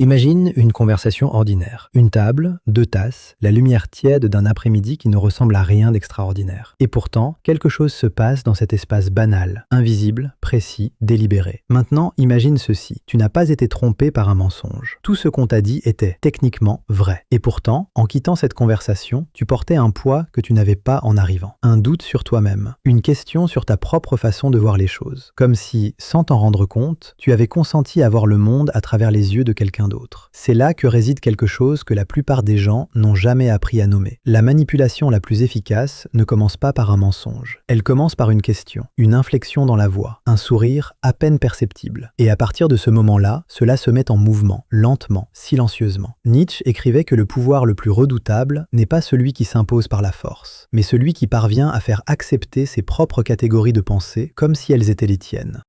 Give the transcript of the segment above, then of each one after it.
Imagine une conversation ordinaire. Une table, deux tasses, la lumière tiède d'un après-midi qui ne ressemble à rien d'extraordinaire. Et pourtant, quelque chose se passe dans cet espace banal, invisible, précis, délibéré. Maintenant, imagine ceci. Tu n'as pas été trompé par un mensonge. Tout ce qu'on t'a dit était techniquement vrai. Et pourtant, en quittant cette conversation, tu portais un poids que tu n'avais pas en arrivant. Un doute sur toi-même. Une question sur ta propre façon de voir les choses. Comme si, sans t'en rendre compte, tu avais consenti à voir le monde à travers les yeux de quelqu'un d'autre. C'est là que réside quelque chose que la plupart des gens n'ont jamais appris à nommer. La manipulation la plus efficace ne commence pas par un mensonge. Elle commence par une question, une inflexion dans la voix, un sourire à peine perceptible. Et à partir de ce moment-là, cela se met en mouvement, lentement, silencieusement. Nietzsche écrivait que le pouvoir le plus redoutable n'est pas celui qui s'impose par la force, mais celui qui parvient à faire accepter ses propres catégories de pensée comme si elles étaient les tiennes.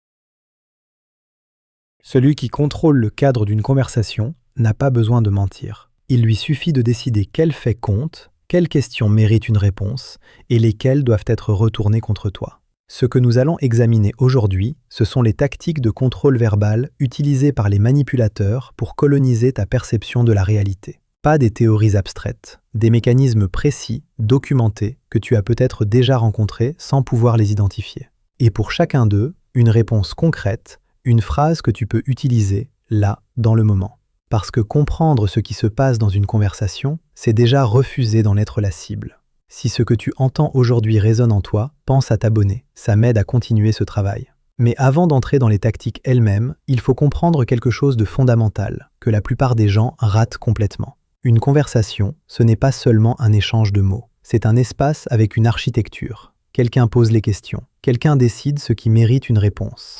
Celui qui contrôle le cadre d'une conversation n'a pas besoin de mentir. Il lui suffit de décider quels faits comptent, quelles questions méritent une réponse et lesquelles doivent être retournées contre toi. Ce que nous allons examiner aujourd'hui, ce sont les tactiques de contrôle verbal utilisées par les manipulateurs pour coloniser ta perception de la réalité. Pas des théories abstraites, des mécanismes précis, documentés, que tu as peut-être déjà rencontrés sans pouvoir les identifier. Et pour chacun d'eux, une réponse concrète, une phrase que tu peux utiliser, là, dans le moment. Parce que comprendre ce qui se passe dans une conversation, c'est déjà refuser d'en être la cible. Si ce que tu entends aujourd'hui résonne en toi, pense à t'abonner, ça m'aide à continuer ce travail. Mais avant d'entrer dans les tactiques elles-mêmes, il faut comprendre quelque chose de fondamental, que la plupart des gens ratent complètement. Une conversation, ce n'est pas seulement un échange de mots, c'est un espace avec une architecture. Quelqu'un pose les questions, quelqu'un décide ce qui mérite une réponse.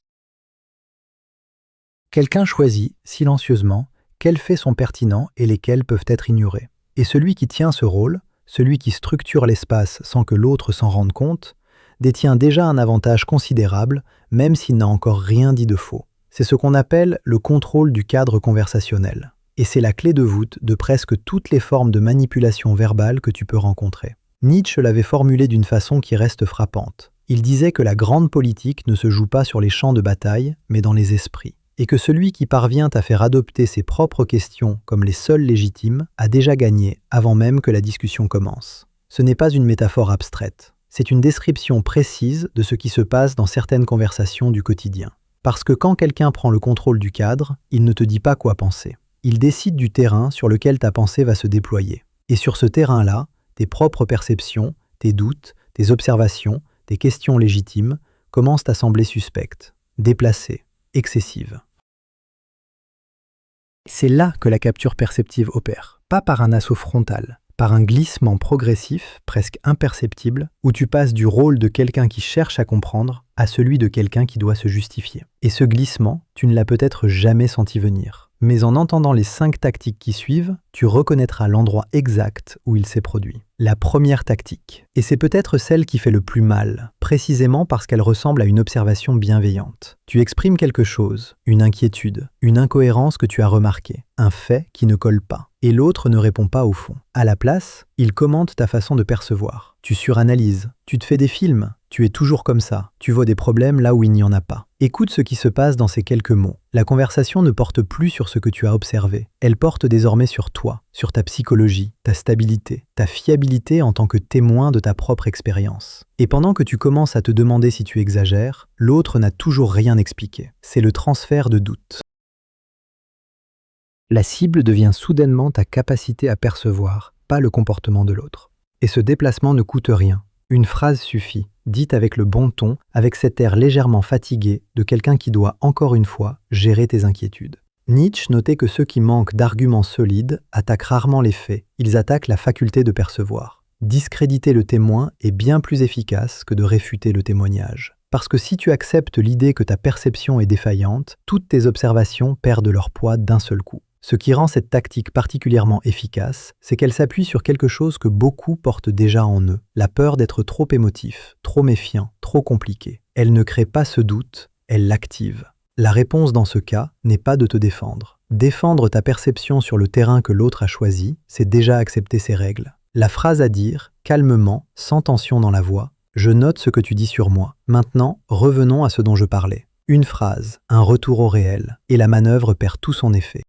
Quelqu'un choisit, silencieusement, quels faits sont pertinents et lesquels peuvent être ignorés. Et celui qui tient ce rôle, celui qui structure l'espace sans que l'autre s'en rende compte, détient déjà un avantage considérable, même s'il n'a encore rien dit de faux. C'est ce qu'on appelle le contrôle du cadre conversationnel. Et c'est la clé de voûte de presque toutes les formes de manipulation verbale que tu peux rencontrer. Nietzsche l'avait formulé d'une façon qui reste frappante. Il disait que la grande politique ne se joue pas sur les champs de bataille, mais dans les esprits. Et que celui qui parvient à faire adopter ses propres questions comme les seules légitimes a déjà gagné avant même que la discussion commence. Ce n'est pas une métaphore abstraite, c'est une description précise de ce qui se passe dans certaines conversations du quotidien. Parce que quand quelqu'un prend le contrôle du cadre, il ne te dit pas quoi penser. Il décide du terrain sur lequel ta pensée va se déployer. Et sur ce terrain-là, tes propres perceptions, tes doutes, tes observations, tes questions légitimes commencent à sembler suspectes, déplacées, excessive. C'est là que la capture perceptive opère, pas par un assaut frontal, par un glissement progressif, presque imperceptible, où tu passes du rôle de quelqu'un qui cherche à comprendre à celui de quelqu'un qui doit se justifier. Et ce glissement, tu ne l'as peut-être jamais senti venir. Mais en entendant les 5 tactiques qui suivent, tu reconnaîtras l'endroit exact où il s'est produit. La première tactique, et c'est peut-être celle qui fait le plus mal, précisément parce qu'elle ressemble à une observation bienveillante. Tu exprimes quelque chose, une inquiétude, une incohérence que tu as remarquée, un fait qui ne colle pas, et l'autre ne répond pas au fond. À la place, il commente ta façon de percevoir. Tu suranalyses, tu te fais des films, tu es toujours comme ça, tu vois des problèmes là où il n'y en a pas. Écoute ce qui se passe dans ces quelques mots. La conversation ne porte plus sur ce que tu as observé. Elle porte désormais sur toi, sur ta psychologie, ta stabilité, ta fiabilité en tant que témoin de ta propre expérience. Et pendant que tu commences à te demander si tu exagères, l'autre n'a toujours rien expliqué. C'est le transfert de doute. La cible devient soudainement ta capacité à percevoir, pas le comportement de l'autre. Et ce déplacement ne coûte rien. Une phrase suffit, dite avec le bon ton, avec cet air légèrement fatigué de quelqu'un qui doit, encore une fois, gérer tes inquiétudes. Nietzsche notait que ceux qui manquent d'arguments solides attaquent rarement les faits, ils attaquent la faculté de percevoir. Discréditer le témoin est bien plus efficace que de réfuter le témoignage. Parce que si tu acceptes l'idée que ta perception est défaillante, toutes tes observations perdent leur poids d'un seul coup. Ce qui rend cette tactique particulièrement efficace, c'est qu'elle s'appuie sur quelque chose que beaucoup portent déjà en eux, la peur d'être trop émotif, trop méfiant, trop compliqué. Elle ne crée pas ce doute, elle l'active. La réponse dans ce cas n'est pas de te défendre. Défendre ta perception sur le terrain que l'autre a choisi, c'est déjà accepter ses règles. La phrase à dire, calmement, sans tension dans la voix, « Je note ce que tu dis sur moi. Maintenant, revenons à ce dont je parlais. » Une phrase, un retour au réel, et la manœuvre perd tout son effet.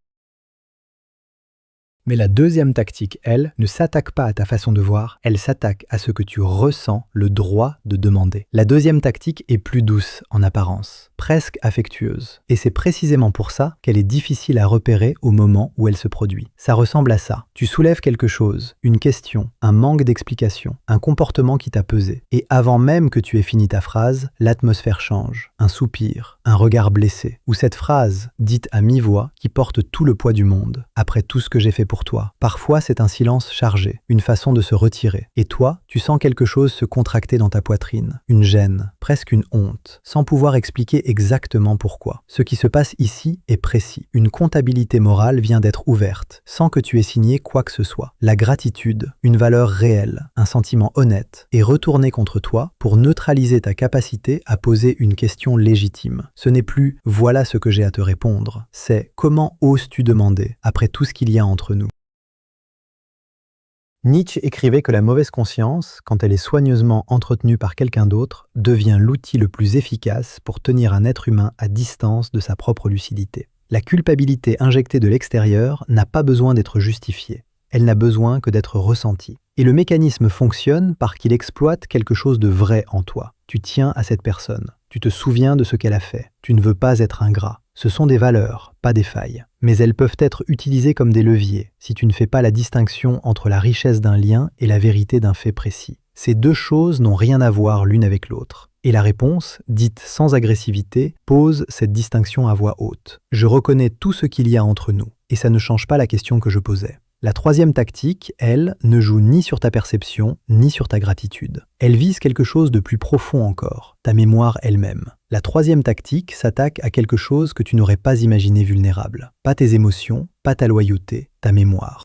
Mais la deuxième tactique, elle, ne s'attaque pas à ta façon de voir, elle s'attaque à ce que tu ressens le droit de demander. La deuxième tactique est plus douce en apparence, presque affectueuse. Et c'est précisément pour ça qu'elle est difficile à repérer au moment où elle se produit. Ça ressemble à ça. Tu soulèves quelque chose, une question, un manque d'explication, un comportement qui t'a pesé. Et avant même que tu aies fini ta phrase, l'atmosphère change. Un soupir, un regard blessé, ou cette phrase, dite à mi-voix, qui porte tout le poids du monde. Après tout ce que j'ai fait pour toi. Parfois, c'est un silence chargé, une façon de se retirer. Et toi, tu sens quelque chose se contracter dans ta poitrine, une gêne, presque une honte, sans pouvoir expliquer exactement pourquoi. Ce qui se passe ici est précis. Une comptabilité morale vient d'être ouverte, sans que tu aies signé quoi que ce soit. La gratitude, une valeur réelle, un sentiment honnête, est retourné contre toi pour neutraliser ta capacité à poser une question légitime. Ce n'est plus « voilà ce que j'ai à te répondre », c'est « comment oses-tu demander après tout ce qu'il y a entre nous ?» Nietzsche écrivait que la mauvaise conscience, quand elle est soigneusement entretenue par quelqu'un d'autre, devient l'outil le plus efficace pour tenir un être humain à distance de sa propre lucidité. La culpabilité injectée de l'extérieur n'a pas besoin d'être justifiée. Elle n'a besoin que d'être ressentie. Et le mécanisme fonctionne parce qu'il exploite quelque chose de vrai en toi. Tu tiens à cette personne. Tu te souviens de ce qu'elle a fait. Tu ne veux pas être ingrat. Ce sont des valeurs, pas des failles. Mais elles peuvent être utilisées comme des leviers si tu ne fais pas la distinction entre la richesse d'un lien et la vérité d'un fait précis. Ces deux choses n'ont rien à voir l'une avec l'autre. Et la réponse, dite sans agressivité, pose cette distinction à voix haute. Je reconnais tout ce qu'il y a entre nous, et ça ne change pas la question que je posais. La troisième tactique, elle, ne joue ni sur ta perception, ni sur ta gratitude. Elle vise quelque chose de plus profond encore, ta mémoire elle-même. La troisième tactique s'attaque à quelque chose que tu n'aurais pas imaginé vulnérable. Pas tes émotions, pas ta loyauté, ta mémoire.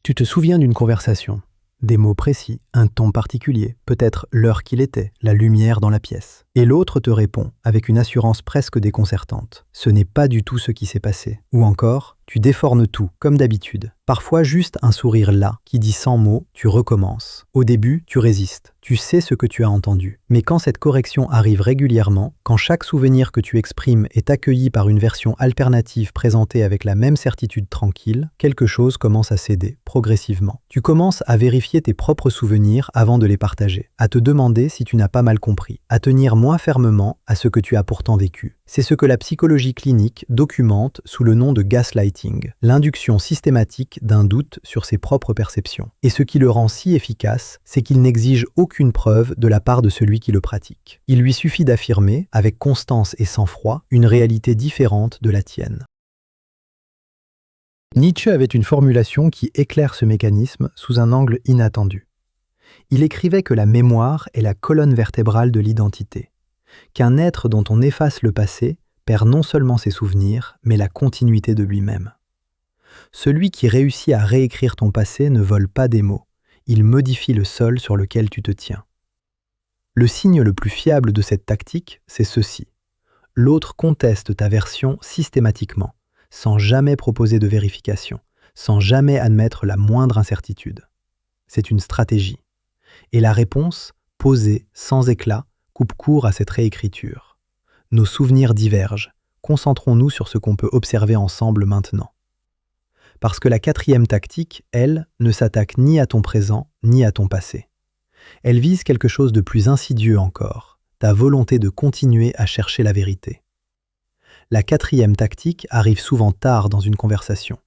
Tu te souviens d'une conversation, des mots précis, un ton particulier, peut-être l'heure qu'il était, la lumière dans la pièce. Et l'autre te répond, avec une assurance presque déconcertante. Ce n'est pas du tout ce qui s'est passé. Ou encore, tu déformes tout, comme d'habitude. Parfois juste un sourire là, qui dit sans mots, tu recommences. Au début, tu résistes. Tu sais ce que tu as entendu. Mais quand cette correction arrive régulièrement, quand chaque souvenir que tu exprimes est accueilli par une version alternative présentée avec la même certitude tranquille, quelque chose commence à céder, progressivement. Tu commences à vérifier tes propres souvenirs avant de les partager, à te demander si tu n'as pas mal compris, à tenir moins fermement à ce que tu as pourtant vécu. C'est ce que la psychologie clinique documente sous le nom de gaslighting, l'induction systématique d'un doute sur ses propres perceptions. Et ce qui le rend si efficace, c'est qu'il n'exige aucune preuve de la part de celui qui le pratique. Il lui suffit d'affirmer, avec constance et sang-froid, une réalité différente de la tienne. Nietzsche avait une formulation qui éclaire ce mécanisme sous un angle inattendu. Il écrivait que la mémoire est la colonne vertébrale de l'identité, qu'un être dont on efface le passé perd non seulement ses souvenirs, mais la continuité de lui-même. Celui qui réussit à réécrire ton passé ne vole pas des mots, il modifie le sol sur lequel tu te tiens. Le signe le plus fiable de cette tactique, c'est ceci. L'autre conteste ta version systématiquement, sans jamais proposer de vérification, sans jamais admettre la moindre incertitude. C'est une stratégie. Et la réponse, posée, sans éclat, coupe court à cette réécriture. Nos souvenirs divergent. Concentrons-nous sur ce qu'on peut observer ensemble maintenant. Parce que la quatrième tactique, elle, ne s'attaque ni à ton présent, ni à ton passé. Elle vise quelque chose de plus insidieux encore, ta volonté de continuer à chercher la vérité. La quatrième tactique arrive souvent tard dans une conversation,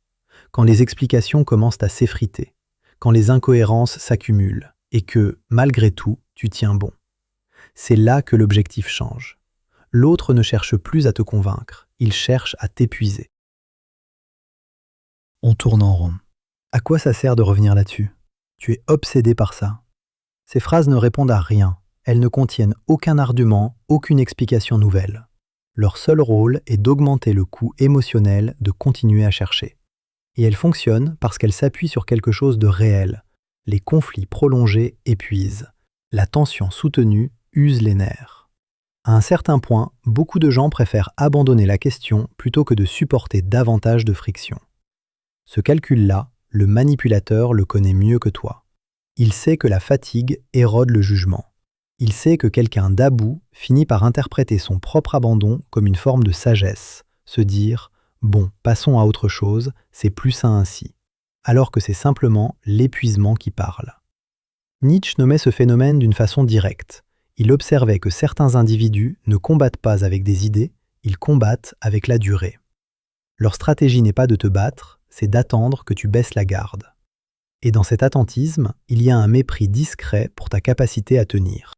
quand les explications commencent à s'effriter, quand les incohérences s'accumulent, et que, malgré tout, tu tiens bon. C'est là que l'objectif change. L'autre ne cherche plus à te convaincre, il cherche à t'épuiser. On tourne en rond. À quoi ça sert de revenir là-dessus? Tu es obsédé par ça. Ces phrases ne répondent à rien. Elles ne contiennent aucun argument, aucune explication nouvelle. Leur seul rôle est d'augmenter le coût émotionnel de continuer à chercher. Et elles fonctionnent parce qu'elles s'appuient sur quelque chose de réel. Les conflits prolongés épuisent. La tension soutenue use les nerfs. À un certain point, beaucoup de gens préfèrent abandonner la question plutôt que de supporter davantage de friction. Ce calcul-là, le manipulateur le connaît mieux que toi. Il sait que la fatigue érode le jugement. Il sait que quelqu'un d'à bout finit par interpréter son propre abandon comme une forme de sagesse, se dire « Bon, passons à autre chose, c'est plus sain ainsi. Alors que c'est simplement l'épuisement qui parle. Nietzsche nommait ce phénomène d'une façon directe. Il observait que certains individus ne combattent pas avec des idées, ils combattent avec la durée. Leur stratégie n'est pas de te battre, c'est d'attendre que tu baisses la garde. Et dans cet attentisme, il y a un mépris discret pour ta capacité à tenir.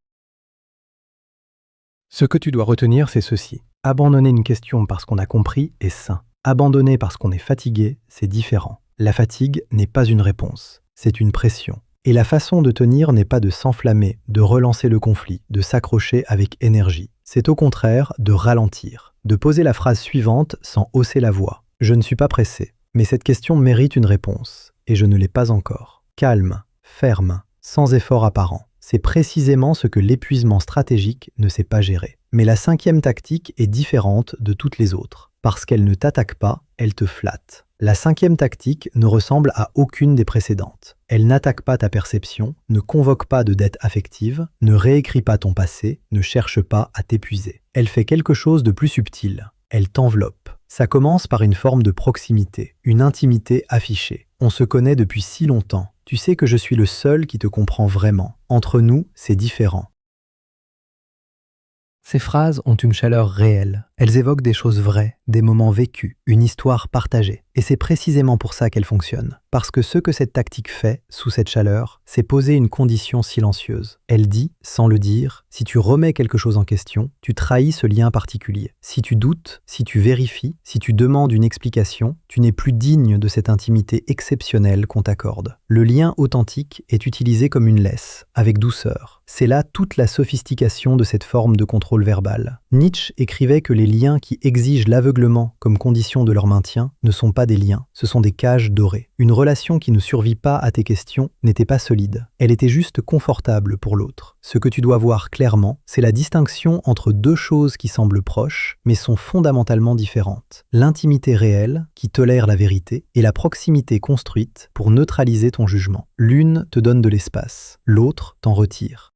Ce que tu dois retenir, c'est ceci. Abandonner une question parce qu'on a compris est sain. Abandonner parce qu'on est fatigué, c'est différent. La fatigue n'est pas une réponse, c'est une pression. Et la façon de tenir n'est pas de s'enflammer, de relancer le conflit, de s'accrocher avec énergie. C'est au contraire de ralentir, de poser la phrase suivante sans hausser la voix. Je ne suis pas pressé, mais cette question mérite une réponse, et je ne l'ai pas encore. Calme, ferme, sans effort apparent. C'est précisément ce que l'épuisement stratégique ne sait pas gérer. Mais la 5e tactique est différente de toutes les autres. Parce qu'elle ne t'attaque pas, elle te flatte. La 5e tactique ne ressemble à aucune des précédentes. Elle n'attaque pas ta perception, ne convoque pas de dette affective, ne réécrit pas ton passé, ne cherche pas à t'épuiser. Elle fait quelque chose de plus subtil. Elle t'enveloppe. Ça commence par une forme de proximité, une intimité affichée. On se connaît depuis si longtemps. Tu sais que je suis le seul qui te comprend vraiment. Entre nous, c'est différent. Ces phrases ont une chaleur réelle. Elles évoquent des choses vraies, des moments vécus, une histoire partagée. Et c'est précisément pour ça qu'elles fonctionnent. Parce que ce que cette tactique fait, sous cette chaleur, c'est poser une condition silencieuse. Elle dit, sans le dire, si tu remets quelque chose en question, tu trahis ce lien particulier. Si tu doutes, si tu vérifies, si tu demandes une explication, tu n'es plus digne de cette intimité exceptionnelle qu'on t'accorde. Le lien authentique est utilisé comme une laisse, avec douceur. C'est là toute la sophistication de cette forme de contrôle verbal. Nietzsche écrivait que les liens qui exigent l'aveuglement comme condition de leur maintien ne sont pas des liens, ce sont des cages dorées. Une relation qui ne survit pas à tes questions n'était pas solide, elle était juste confortable pour l'autre. Ce que tu dois voir clairement, c'est la distinction entre deux choses qui semblent proches, mais sont fondamentalement différentes. L'intimité réelle, qui tolère la vérité, et la proximité construite pour neutraliser ton jugement. L'une te donne de l'espace, l'autre t'en retire.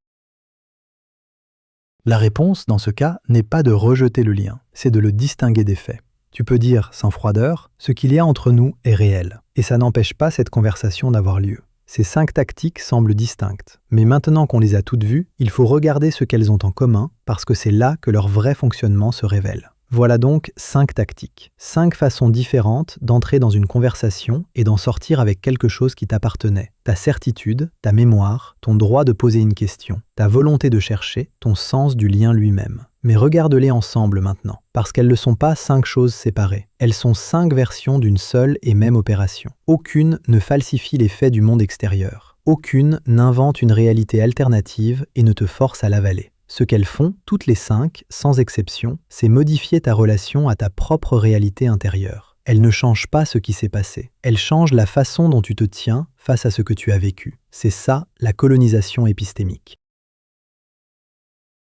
La réponse, dans ce cas, n'est pas de rejeter le lien, c'est de le distinguer des faits. Tu peux dire, sans froideur, ce qu'il y a entre nous est réel, et ça n'empêche pas cette conversation d'avoir lieu. Ces 5 tactiques semblent distinctes, mais maintenant qu'on les a toutes vues, il faut regarder ce qu'elles ont en commun, parce que c'est là que leur vrai fonctionnement se révèle. Voilà donc 5 tactiques, 5 façons différentes d'entrer dans une conversation et d'en sortir avec quelque chose qui t'appartenait. Ta certitude, ta mémoire, ton droit de poser une question, ta volonté de chercher, ton sens du lien lui-même. Mais regarde-les ensemble maintenant, parce qu'elles ne sont pas 5 choses séparées. Elles sont 5 versions d'une seule et même opération. Aucune ne falsifie les faits du monde extérieur. Aucune n'invente une réalité alternative et ne te force à l'avaler. Ce qu'elles font, toutes les 5, sans exception, c'est modifier ta relation à ta propre réalité intérieure. Elles ne changent pas ce qui s'est passé. Elles changent la façon dont tu te tiens face à ce que tu as vécu. C'est ça, la colonisation épistémique.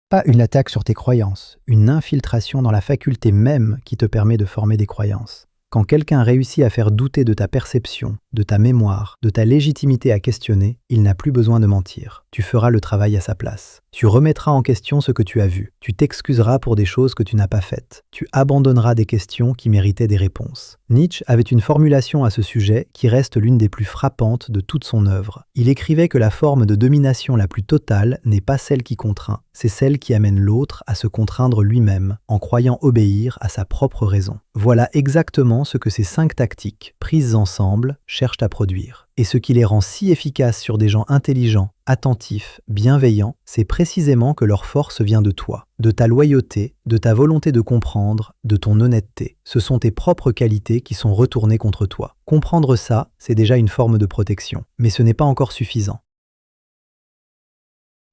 Pas une attaque sur tes croyances, une infiltration dans la faculté même qui te permet de former des croyances. Quand quelqu'un réussit à faire douter de ta perception, de ta mémoire, de ta légitimité à questionner, il n'a plus besoin de mentir. Tu feras le travail à sa place. Tu remettras en question ce que tu as vu. Tu t'excuseras pour des choses que tu n'as pas faites. Tu abandonneras des questions qui méritaient des réponses. Nietzsche avait une formulation à ce sujet qui reste l'une des plus frappantes de toute son œuvre. Il écrivait que la forme de domination la plus totale n'est pas celle qui contraint, c'est celle qui amène l'autre à se contraindre lui-même en croyant obéir à sa propre raison. Voilà exactement ce que ces 5 tactiques, prises ensemble, cherchent à produire. Et ce qui les rend si efficaces sur des gens intelligents, attentifs, bienveillants, c'est précisément que leur force vient de toi, de ta loyauté, de ta volonté de comprendre, de ton honnêteté. Ce sont tes propres qualités qui sont retournées contre toi. Comprendre ça, c'est déjà une forme de protection, mais ce n'est pas encore suffisant.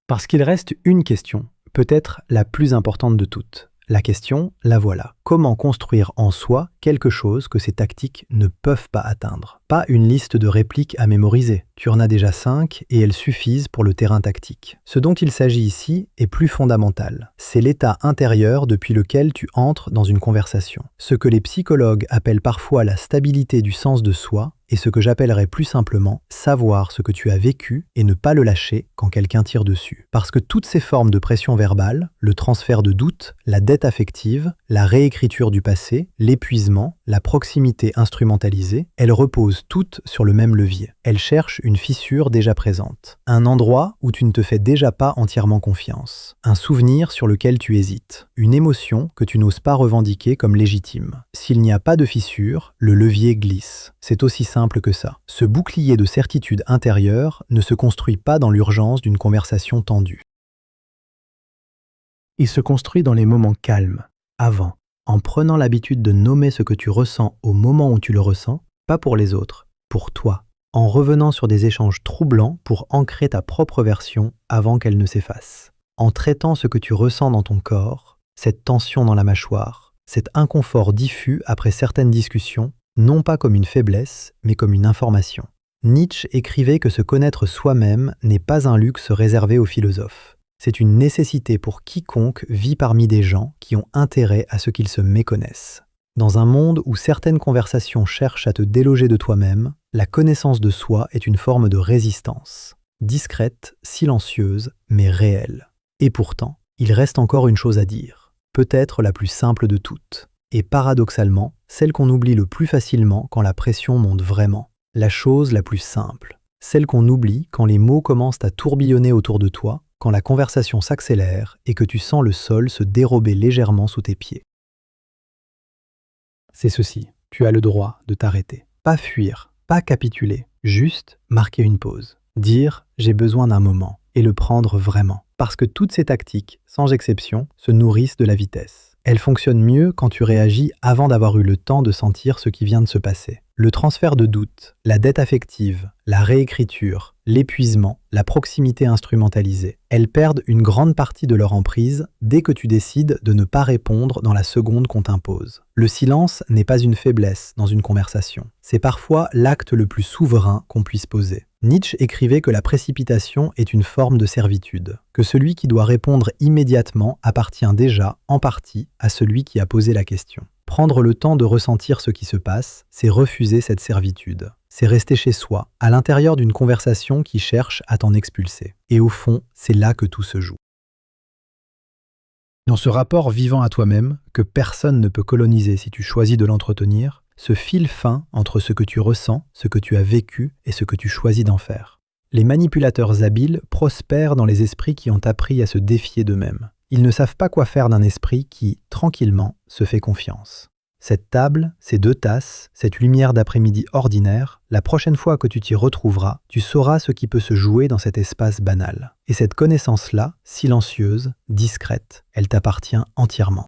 Parce qu'il reste une question, peut-être la plus importante de toutes. La question, la voilà. Comment construire en soi quelque chose que ces tactiques ne peuvent pas atteindre? Pas une liste de répliques à mémoriser. Tu en as déjà 5 et elles suffisent pour le terrain tactique. Ce dont il s'agit ici est plus fondamental. C'est l'état intérieur depuis lequel tu entres dans une conversation. Ce que les psychologues appellent parfois la stabilité du sens de soi et ce que j'appellerais plus simplement savoir ce que tu as vécu et ne pas le lâcher quand quelqu'un tire dessus. Parce que toutes ces formes de pression verbale, le transfert de doute, la dette affective, la réécriture du passé, l'épuisement, la proximité instrumentalisée, elles reposent toutes sur le même levier. Elles cherchent une fissure déjà présente, un endroit où tu ne te fais déjà pas entièrement confiance, un souvenir sur lequel tu hésites, une émotion que tu n'oses pas revendiquer comme légitime. S'il n'y a pas de fissure, le levier glisse. C'est aussi simple que ça. Ce bouclier de certitude intérieure ne se construit pas dans l'urgence d'une conversation tendue. Il se construit dans les moments calmes, avant, en prenant l'habitude de nommer ce que tu ressens au moment où tu le ressens, pas pour les autres, pour toi, en revenant sur des échanges troublants pour ancrer ta propre version avant qu'elle ne s'efface, en traitant ce que tu ressens dans ton corps, cette tension dans la mâchoire, cet inconfort diffus après certaines discussions, non pas comme une faiblesse, mais comme une information. Nietzsche écrivait que se connaître soi-même n'est pas un luxe réservé aux philosophes. C'est une nécessité pour quiconque vit parmi des gens qui ont intérêt à ce qu'ils se méconnaissent. Dans un monde où certaines conversations cherchent à te déloger de toi-même, la connaissance de soi est une forme de résistance, discrète, silencieuse, mais réelle. Et pourtant, il reste encore une chose à dire, peut-être la plus simple de toutes, et paradoxalement, celle qu'on oublie le plus facilement quand la pression monte vraiment. La chose la plus simple, celle qu'on oublie quand les mots commencent à tourbillonner autour de toi, quand la conversation s'accélère et que tu sens le sol se dérober légèrement sous tes pieds. C'est ceci, tu as le droit de t'arrêter. Pas fuir, pas capituler, juste marquer une pause. Dire « j'ai besoin d'un moment » et le prendre vraiment. Parce que toutes ces tactiques, sans exception, se nourrissent de la vitesse. Elles fonctionnent mieux quand tu réagis avant d'avoir eu le temps de sentir ce qui vient de se passer. Le transfert de doute, la dette affective, la réécriture, l'épuisement, la proximité instrumentalisée, elles perdent une grande partie de leur emprise dès que tu décides de ne pas répondre dans la seconde qu'on t'impose. Le silence n'est pas une faiblesse dans une conversation. C'est parfois l'acte le plus souverain qu'on puisse poser. Nietzsche écrivait que la précipitation est une forme de servitude, que celui qui doit répondre immédiatement appartient déjà, en partie, à celui qui a posé la question. Prendre le temps de ressentir ce qui se passe, c'est refuser cette servitude. C'est rester chez soi, à l'intérieur d'une conversation qui cherche à t'en expulser. Et au fond, c'est là que tout se joue. Dans ce rapport vivant à toi-même, que personne ne peut coloniser si tu choisis de l'entretenir, ce fil fin entre ce que tu ressens, ce que tu as vécu et ce que tu choisis d'en faire. Les manipulateurs habiles prospèrent dans les esprits qui ont appris à se défier d'eux-mêmes. Ils ne savent pas quoi faire d'un esprit qui, tranquillement, se fait confiance. Cette table, ces 2 tasses, cette lumière d'après-midi ordinaire, la prochaine fois que tu t'y retrouveras, tu sauras ce qui peut se jouer dans cet espace banal. Et cette connaissance-là, silencieuse, discrète, elle t'appartient entièrement.